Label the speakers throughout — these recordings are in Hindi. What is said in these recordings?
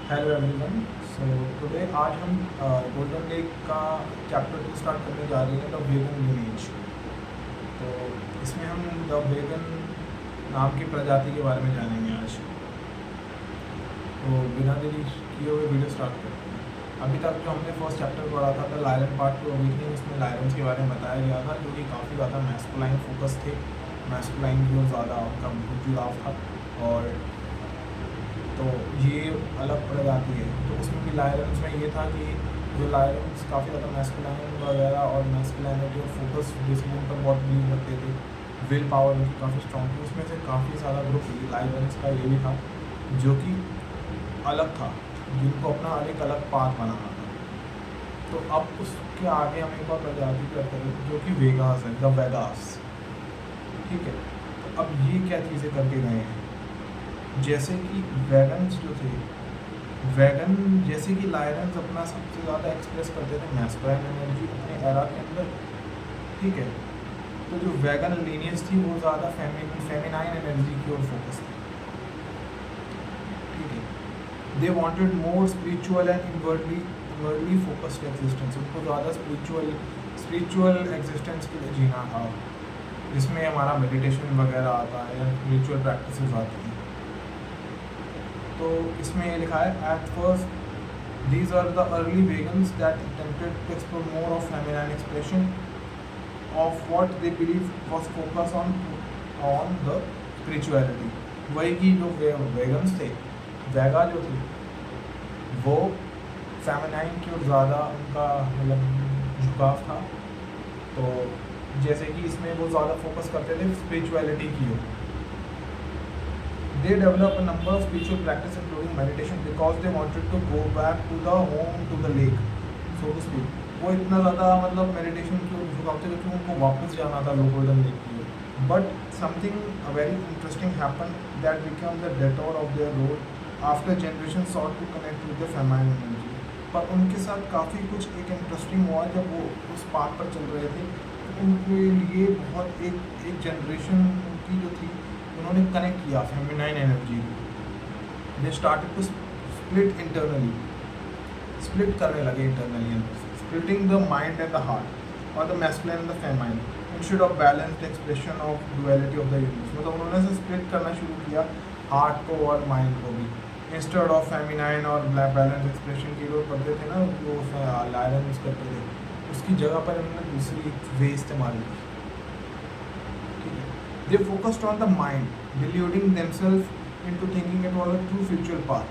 Speaker 1: Hello everyone. सो टुडे आज हम गोल्डन लेक का चैप्टर 2 स्टार्ट करने जा रहे हैं, द वेगन लिनेज। तो इसमें हम द वेगन नाम की प्रजाति के बारे में जानेंगे आज। तो बिना देरी किए हुए वीडियो स्टार्ट करते हैं। अभी तक जो हमने फर्स्ट चैप्टर पढ़ा था द लायरन पार्ट टू अवेकनिंग, इसमें लायरन्स के बारे में बताया गया था, जो कि काफ़ी ज़्यादा मैस्कुलाइन फोकस थे। मैस्कुलाइन की ओर ज़्यादा उनका जुड़ाव था। और तो ये अलग प्रजाति है। तो उसमें भी लायरन्स में ये था कि जो लायरन्स काफ़ी ज़्यादा मैस्कुलाइन वगैरह और मैस्कुलाइनिटी और फोकस डिसिप्लिन पर बहुत बिलीव करते थे। विल पावर उनकी काफ़ी स्ट्रॉन्ग थी। उसमें से काफ़ी ज़्यादा ग्रुप लायरन्स का ये भी था जो कि अलग था, जिनको अपना एक अलग पाथ बनाना था। तो अब उसके आगे हम एक और प्रजाति करते हैं जो कि वेगास है, द वेगास। ठीक है। तो अब ये क्या चीज़ें करके गए हैं, जैसे कि वैगन्स जो थे, वैगन जैसे कि लायरन्स अपना सबसे ज़्यादा एक्सप्रेस करते थे मैस्कुलाइन एनर्जी अपने एरा के अंदर। ठीक है। तो जो वैगन लीनियज थी वो ज़्यादा फेमिनाइन एनर्जी की ओर फोकस थी। ठीक है। They wanted more spiritual and inwardly focused existence. उनको ज़्यादा स्पिरिचुअल एग्जिस्टेंस के लिए जीना था, जिसमें हमारा मेडिटेशन वगैरह आता है या स्पिरिचुअल प्रैक्टिसेस आती हैं। तो इसमें ये लिखा है, at first these are the early vegans that attempted to explore more of feminine expression of what they believe was focus on the spirituality. वही की जो वेगन्स थे, वैगा जो थे, वो फेमिनाइन की ओर ज़्यादा उनका मतलब झुकाव था। तो जैसे कि इसमें वो ज़्यादा फोकस करते थे स्पिरिचुअलिटी की ओर। They developed a number of spiritual practice including meditation because they wanted to go back to the home, to the lake, so to speak. वो इतना ज़्यादा मतलब मेडिटेशन की ओर झुकाव थे क्योंकि उनको वापस जाना था गोल्डन लेक की ओर। But something very interesting happen that become the detour of their road after generation sought to connect with the feminine energy. पर उनके साथ काफ़ी कुछ एक इंटरेस्टिंग हुआ जब वो उस पाथ पर चल रहे थे। तो उनके लिए बहुत एक जनरेशन उनकी जो थी, उन्होंने कनेक्ट किया फेमिनाइन एनर्जी को। They started to split internally, split करने लगे internally, splitting the mind and the heart or the masculine and the feminine instead of balanced expression of duality of the universe. मतलब उन्होंने से स्प्लिट करना शुरू किया हार्ट को और माइंड को भी, इंस्टेड ऑफ फेमिनाइन और बैलेंस एक्सप्रेशन की लोग करते थे ना, जो लायरन यूज करते थे, उसकी जगह पर उन्होंने दूसरी वे इस्तेमाल की। They focused on the mind, deluding themselves into thinking it was a true spiritual path.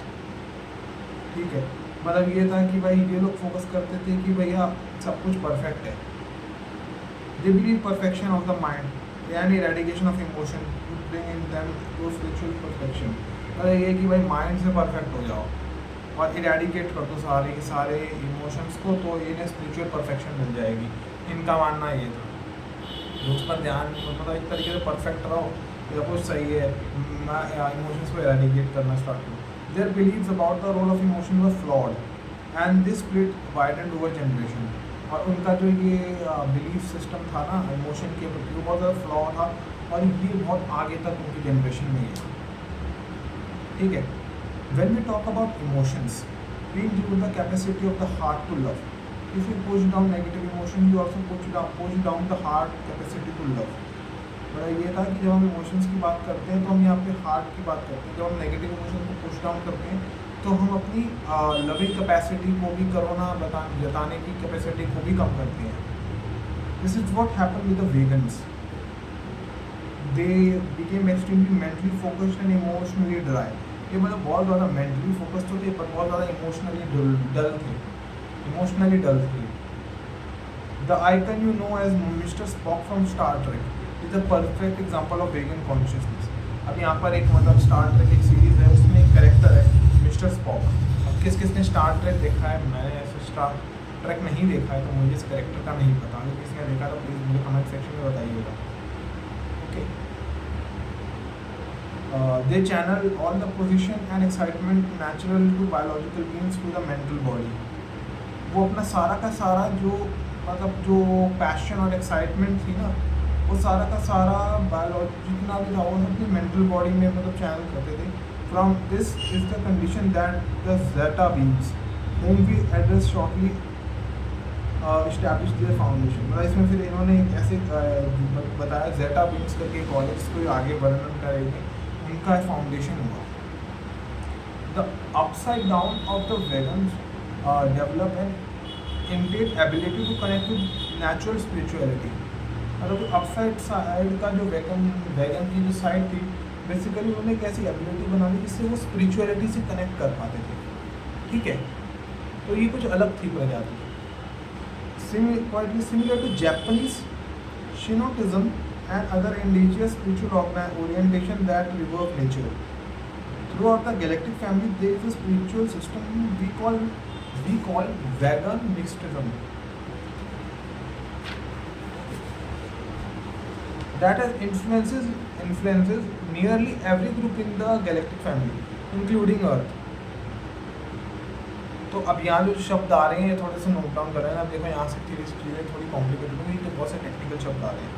Speaker 1: ठीक है। मतलब ये था कि भाई ये लोग फोकस करते थे कि भैया सब कुछ परफेक्ट है। They believe perfection of the mind and eradication of emotion to bring in them to spiritual perfection. मतलब ये कि भाई माइंड से परफेक्ट हो जाओ और इरेडिकेट कर दो सारे के सारे इमोशंस को, तो इन्हें स्पिरिचुअल परफेक्शन मिल जाएगी। इनका मानना ये था। उस पर ध्यान मतलब एक तरीके से परफेक्ट रहो, या कुछ सही है, मैं इमोशंस को एराडिकेट करना स्टार्ट करूँ। Their beliefs about the role of emotion were flawed and this split widened over generation. और उनका जो ये बिलीफ सिस्टम था ना इमोशन के प्रति, वो बहुत ज़्यादा फ्लॉ था और ये बहुत आगे तक उनकी जनरेशन में है। ठीक है। When we talk about emotions, we include the capacity of the heart to love. If you push down negative emotion, you also push down the heart capacity to love. बड़ा ये था कि जब हम इमोशंस की बात करते हैं तो हम यहाँ पे हार्ट की बात करते हैं। जब हम नेगेटिव इमोशन को पुश डाउन करते हैं तो हम अपनी लविंग कैपेसिटी को भी जताने की कैपेसिटी को भी कम करते हैं। This is what happened with the vegans. They became extremely mentally focused and emotionally dry. ये मतलब बहुत ज़्यादा मेंटली फोकस्ड तो थे पर बहुत ज़्यादा इमोशनली डल थे। The icon you know as Mr Spock from Star Trek is a perfect example of vegan consciousness. अब यहाँ पर एक मतलब स्टार ट्रेक एक सीरीज़ है, उसमें एक कैरेक्टर है मिस्टर स्पॉक। अब किसने स्टार ट्रेक देखा है? मैंने ऐसे स्टार ट्रेक नहीं देखा है तो मुझे इस कैरेक्टर का नहीं पता। अगर किसने देखा तो प्लीज़ मुझे कमेंट सेक्शन में बताइएगा। Okay. They channel all the position and excitement natural to biological beings to the mental body. वो अपना सारा का सारा जो मतलब जो पैशन और एक्साइटमेंट थी ना, वो सारा का सारा बायोलॉजी जितना भी था वो अपनी मेंटल बॉडी में मतलब चैनल करते थे From this is the condition that the zeta beings, whom we address shortly, established their foundation. मतलब इसमें फिर इन्होंने एक ऐसे बताया zeta beings करके कॉलेज को आगे वर्णन करेंगे, उनका फाउंडेशन हुआ. The upside down of the vegans develop an innate ability to connect with natural spirituality. मतलब अपसाइड साइड का जो वैगन की जो साइड थी, बेसिकली उन्होंने एक ऐसी एबिलिटी बना ली जिससे वो स्पिरिचुअलिटी से कनेक्ट कर पाते थे. ठीक है, तो ये कुछ अलग थी प्रजाति. Similar to Japanese Shintoism and other indigenous spiritual orientation that revere nature. Throughout the galactic family, there is a spiritual system we call vegan mysticism that has influences nearly every group in the galactic family, including Earth. तो अब यहाँ जो शब्द आ रहे हैं थोड़े से नोट डाउन कर रहे हैं. अब देखो यहाँ से चीज़ें थोड़ी कॉम्प्लिकेटेड होंगी, तो बहुत से टेक्निकल शब्द आ रहे हैं.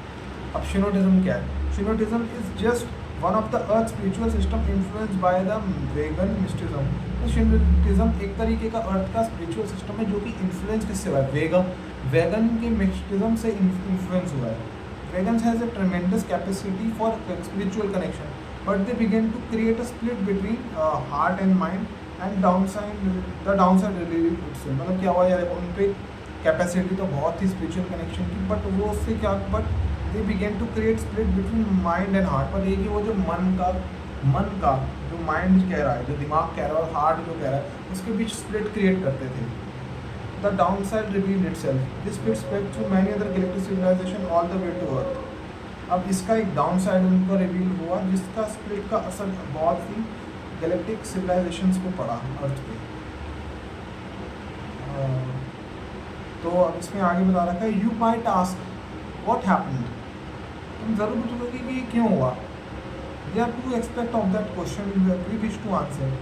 Speaker 1: अब शिनोटिज्म क्या है? Shintoism is just one of the earth spiritual system influenced by the Vegan mysticism. तो शिनोटिज्म एक तरीके का अर्थ का स्पिरिचुअल सिस्टम है जो कि इन्फ्लुएंस किससे हुआ है? वेगन के मिस्टिज्म से इन्फ्लुएंस हुआ है. Vegans has a tremendous capacity for spiritual connection, but they began to create a split between heart and mind and the downside really itself. मतलब क्या हुआ यार, उन पे कैपेसिटी तो बहुत थी स्पिरिचुअल कनेक्शन की, बट वो उससे क्या, but they begin to create split between mind and heart. पर ये कि वो जो मन का जो माइंड कह रहा है, जो दिमाग कह रहा है, और हार्ट जो कह रहा है, उसके बीच स्प्लिट क्रिएट करते थे. The downside revealed itself. This split spread through many other galactic civilization all the way to Earth. अब इसका एक डाउनसाइड उनको रिवील हुआ, जिसका स्प्लिट का असर बहुत ही गैलेक्टिक सिविलाइजेशंस को पड़ा अर्थ पे. तो अब इसमें आगे बता रखा है, you might ask what happened. तुम जरूर पूछोगे कि ये क्यों हुआ. There are two aspects of that question we wish to answer.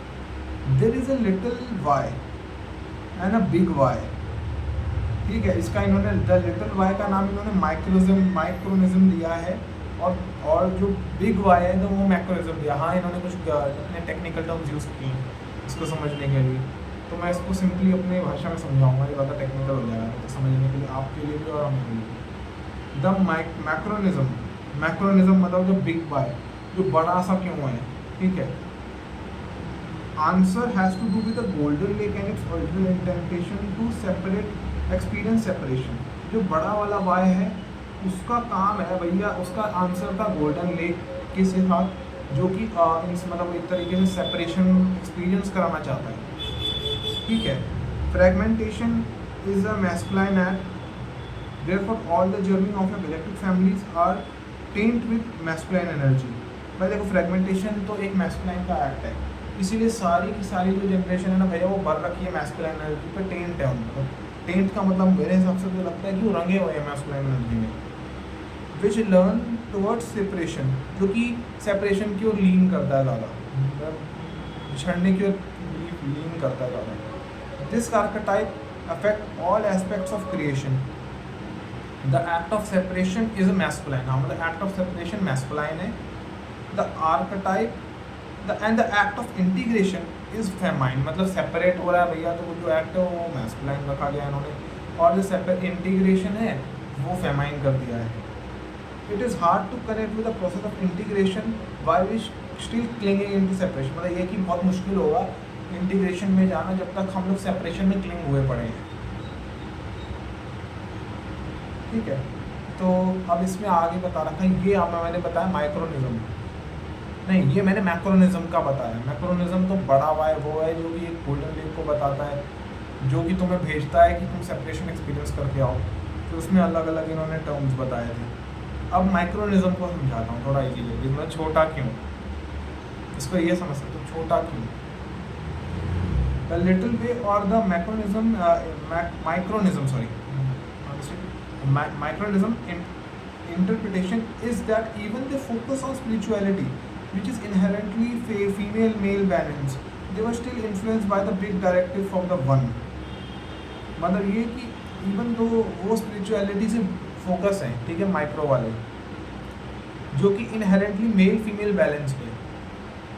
Speaker 1: There is a little why and a big why. ठीक है, इसका इन्होंने द लिटिल वाई का नाम इन्होंने माइक्रोनिज्म दिया है, और जो बिग वाई है तो वो मैक्रोनिज्म दिया. हाँ, इन्होंने कुछ अपने टेक्निकल टर्म्स यूज़ किए इसको समझने के लिए, तो मैं इसको सिंपली अपने भाषा में समझाऊंगा, ये ज़्यादा टेक्निकल हो जाएगा तो समझने के लिए, आपके लिए भी और हमारे लिए. द मैक्रोनिज्म मतलब जो बिग वाई, जो बड़ा सा क्यों है. ठीक है, answer has to do with the golden lake and its original intention to separate experience separation. जो बड़ा वाला वाई है उसका काम है भैया, उसका आंसर था गोल्डन लेक के साथ, जो कि मतलब एक तरीके से सेपरेशन एक्सपीरियंस कराना चाहता है. ठीक है, fragmentation is a masculine act, therefore all the journey of a galactic families are tent with masculine energy. भाई देखो, फ्रेगमेंटेशन तो एक मैस्कुलाइन का एक्ट है, इसीलिए सारी की सारी जो जनरेशन है ना भैया, वो भर रखी है मैस्कुलाइन एनर्जी पे. टेंट है उनको. टेंट का मतलब मेरे हिसाब से तो लगता है कि वो रंगे हुए हैं मैस्कुलाइन एनर्जी में. विच लर्न टुवर्ड्स सेपरेशन, जो कि सेपरेशन की ओर लीन करता है ज़्यादा, छड़ने की ओर लीन करता है ज़्यादा. This archetype affect all aspects of creation. The act of separation is a masculine. हाँ, मतलब एक्ट ऑफ सेपरेशन मैस्कुलाइन है. The archetype and the act of integration is famine. मतलब सेपरेट हो रहा है भैया, तो वो जो एक्ट है वो मैस्कुलाइन रखा गया इन्होंने, और जो सेपरेट इंटीग्रेशन है वो फेमाइन कर दिया है. It is hard to connect with the process of integration while we still clinging into separation. मतलब ये कि बहुत मुश्किल होगा इंटीग्रेशन में जाना जब तक हम लोग सेपरेशन में क्लिंग हुए पड़े हैं. ठीक है, तो अब इसमें आगे बता रखा है, ये मैंने बताया माइक्रोनिज्म, नहीं ये मैंने मैक्रोनिज्म का बताया. मैक्रोनिज्म तो बड़ा वाई वो है जो कि एक गोल्डन लेक को बताता है, जो कि तुम्हें भेजता है कि तुम सेपरेशन एक्सपीरियंस करके आओ. तो उसमें अलग अलग इन्होंने टर्म्स बताए थे. अब माइक्रोनिज्म को समझाता हूँ थोड़ा इजीली. इसमें छोटा क्यों, इसको ये समझ सकते हो, छोटा क्यों. द लिटिल वे और the माइक्रोनिज्म interpretation is that even they focus on spirituality, which is inherently female-male balance, they were still influenced by the big directive from the one. मतलब ये कि इवन तो वो स्पिरिचुअलिटी से फोकस है, ठीक है, माइक्रो वाले, जो कि इनहेरेंटली मेल फीमेल बैलेंस पे,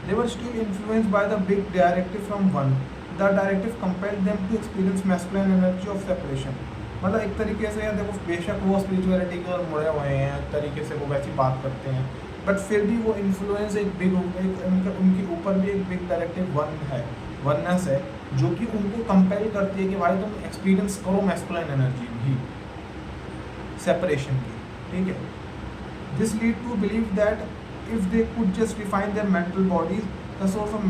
Speaker 1: They were still influenced by the big directive from one. The directive compelled them to experience masculine energy of separation. मतलब एक तरीके से देखो, बेशक वो स्पिरिचुअलिटी की ओर मुड़े हुए हैं, एक तरीके से वो वैसी बात करते हैं, बट फिर भी वो इन्फ्लुएंस एक बिग, उनके ऊपर भी एक बिग डायरेक्टिव वन है, वननेस है, जो कि उनको कंपेल करती है कि भाई तुम एक्सपीरियंस करो मैस्कुलाइन एनर्जी भी, सेपरेशन की, ठीक है। This lead to believe that if they could just define their mental bodies the source of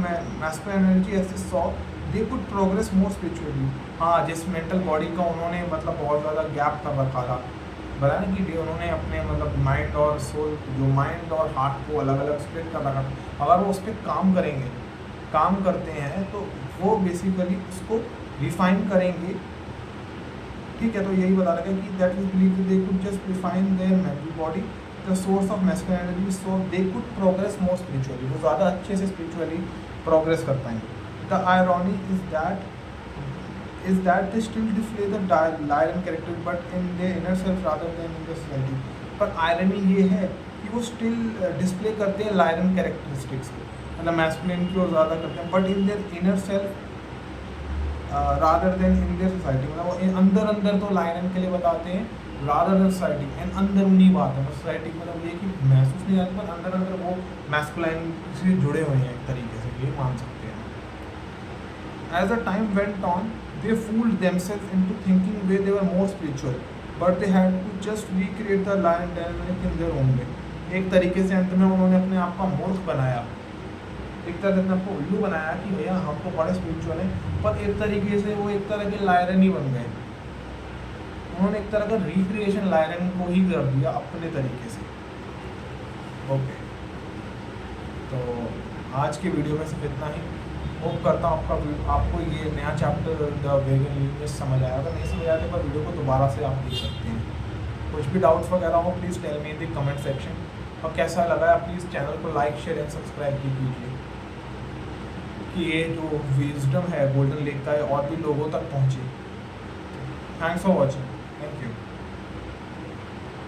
Speaker 1: masculine energy as they saw, they could progress more spiritually. हाँ, जिस मेंटल बॉडी का उन्होंने मतलब बहुत ज़्यादा गैप कर रखा था, बताया ना कि उन्होंने अपने मतलब माइंड और सोल, जो माइंड और हार्ट को अलग अलग स्प्लिट कर रखा, अगर वो उस पर काम करेंगे, काम करते हैं, तो वो बेसिकली उसको रिफाइन करेंगे, ठीक है। तो यही बता रखा है कि that is believe they could just refine their mental body the source of masculine energy, so they could progress more spiritually, वो ज़्यादा अच्छे से स्पिरिचुअली प्रोग्रेस कर पाएंगे। The irony is that they still display the Lyran character but in their inner self rather than in the society। पर आयरनी ये है कि वो स्टिल डिस्प्ले करते हैं लायरन कैरेक्टरिस्टिक्स को, मतलब मैस्कुलिन की ओर ज़्यादा करते हैं, but in their inner self rather then in their society, मतलब वो अंदर अंदर तो लायरन के लिए बताते हैं रादर देन सोसाइटी, एंड अंदर नहीं बात है सोसाइटी, मतलब ये कि महसूस नहीं आती, पर अंदर अंदर वो मैस्कुलाइन से जुड़े हुए हैं एक तरीके से, ये मान सकते हैं। As the time went on they fooled themselves into thinking they were more spiritual, but they had to just recreate the lion dynamic in their own way। एक तरीके से अंत में उन्होंने अपने आप का मूर्ख बनाया, एक तरह से अपने आप को उल्लू बनाया कि भैया हम तो बड़े स्पिरिचुअल हैं, पर एक तरीके से वो एक तरह के लायरन ही बन गए, उन्होंने एक तरह का रिक्रिएशन लायरन को ही कर दिया अपने तरीके से। ओके, तो आज की वीडियो में सिर्फ इतना ही। होप करता हूँ आपको ये नया चैप्टर द वेगन यूनिवर्स समझ आया। अगर नहीं समझ आते पर वीडियो को दोबारा से आप देख सकते हैं। कुछ भी डाउट्स वगैरह हो please tell me in the comment section, और कैसा लगा प्लीज़ चैनल को लाइक शेयर एंड सब्सक्राइब कीजिए कि ये जो विजडम है गोल्डन लेक का है और भी लोगों तक पहुँचे। Thanks for watching, thank you.